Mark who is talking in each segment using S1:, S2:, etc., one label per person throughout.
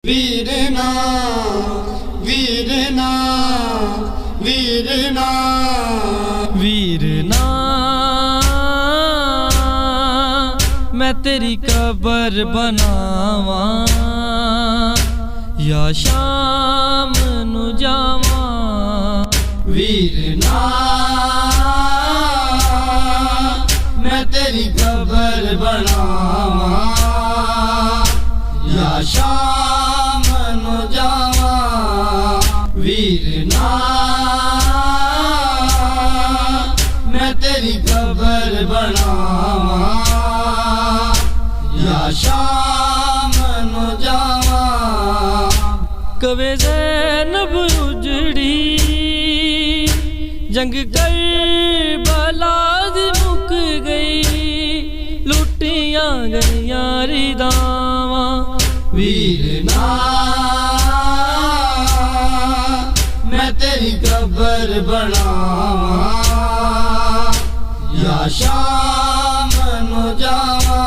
S1: वीरना वीरना वीरना
S2: वीरना मैं तेरी कबर बनावा या शाम नू जावा।
S1: वीरना मैं तेरी कबर बनावा या शाम नू जावा। वीरना मैं तेरी कबर बनावा या शाम नू जावा।
S2: कवे ज़ैनब उजड़ी जंग करबला दी मुक गई, लुटियां गईयां रिदावां।
S1: वीरना मैं तेरी कबर बनावा या शाम नू जावा।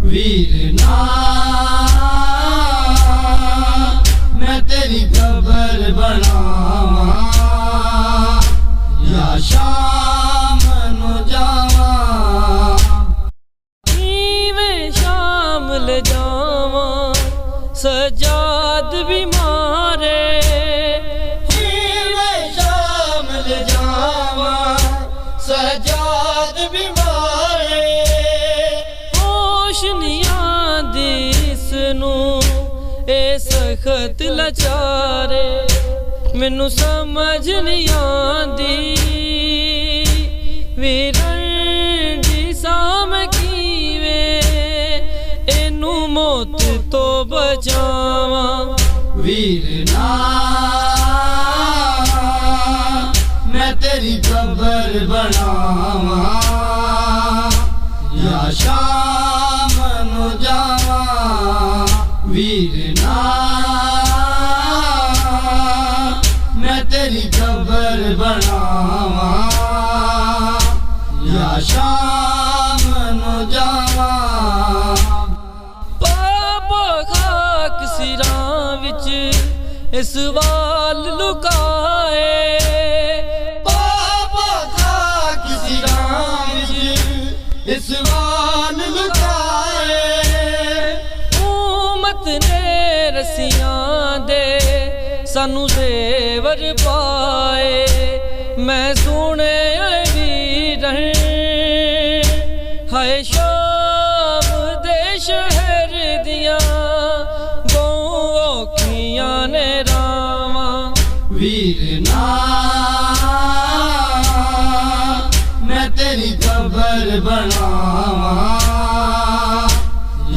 S1: वीरना मैं तेरी कबर बनावा या शाम नू जावा।
S2: इवें शाम ले जावा सजाद भी मारे,
S1: इवें शाम ले जावा सजाद भी मारे।
S2: होश नहीं आंदी इसनू ए सखत लाचारे, मैनू समझ नहीं आंदी वीरन दी साम कीवें एनू मौत तो बचावा।
S1: वीरना मैं तेरी कबर बनावा या शाम नू जावा। वीरना मैं तेरी कबर बनावा या शाम नू जावा।
S2: पापा खाक सिरां विच इस वाल लुकाए,
S1: पापा खाक सिरां विच इस वाल लुकाए।
S2: उम्मत ने रसियां दे सानू जेवर पाए, मैं सुने वीरन हाय शाम दे शहर दियां बहु औखियां ने रावां।
S1: वीरना मैं तेरी कबर बनावा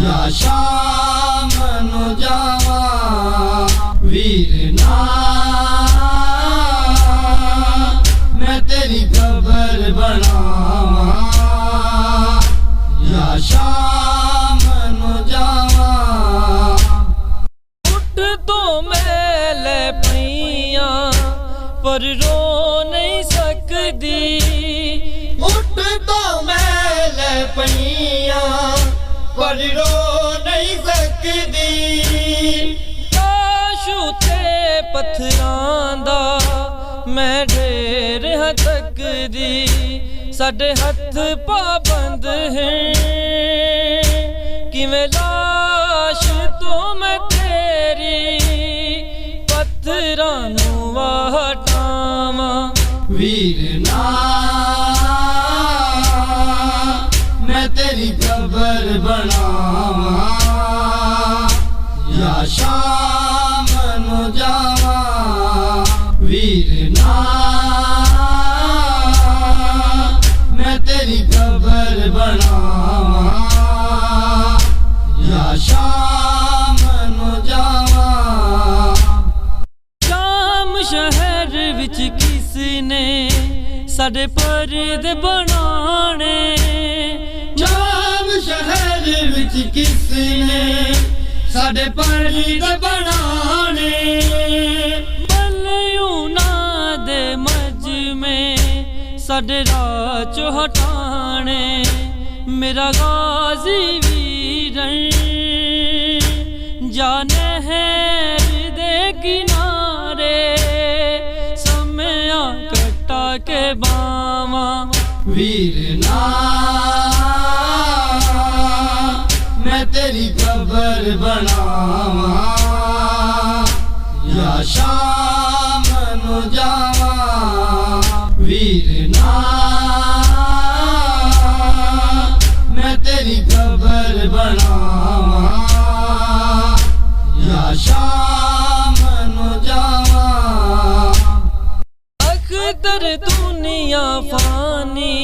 S1: या शाम नू जावा। वीरना मैं तेरी कबर बनावा या शाम नू जावा।
S2: उठ तो मैले पईयां पर रो नहीं सकदी,
S1: उठ तो मैले पईयां पर रो नहीं सकदी।
S2: ते पत्थरां दा मैं ढेर हां तकदी, साडे हथ पाबंद हैं किवें लाश तो मैं तेरी पत्थरां नू हटावां।
S1: वीरना मैं तेरी कबर बनावा या शाम नू जावा। वीरना मैं तेरी कबर बनावा या शाम नू जावा।
S2: शाम शहर विच किसने साडे पर्दे बनाने,
S1: शाम शहर विच किसने साडे पर्दे बनाने।
S2: बलयूना दे मजमे साडे राह चो हटाने, मेरा गाजी वीरन ਜਾ ਨਹਿਰ ਦੇ ਕਿਨਾਰੇ ਸਮਿਆਂ ਕੱਟਾ ਕੇ ਬਾਵਾਂ
S1: ਵੀਰ ਨਾ मैं तेरी कबर बनावा या शाम नु जावा वीर ना मैं तेरी कबर बनावा या शाम नु जावा
S2: अख्तर दुनिया फानी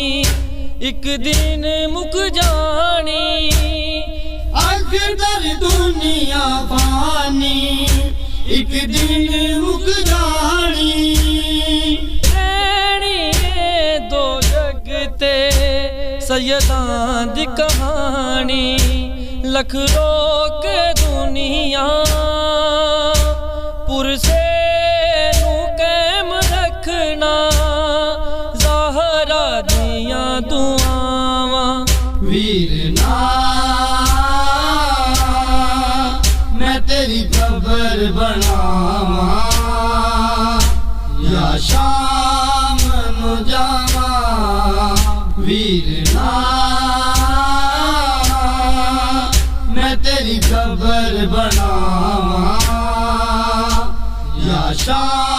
S2: एक दिन मुक जानी
S1: अख्तर दुनिया फानी एक दिन मुक जानी
S2: रहनी दो जग ते सैयदां दी कहानी लख रोक दुनिया पुरसे नू कैम रखना ज़हरा दियां दुआवां
S1: वीर ना मैं तेरी कबर बनावा या शाम नु जावा वीर ना मैं तेरी कबर बनावा या शाम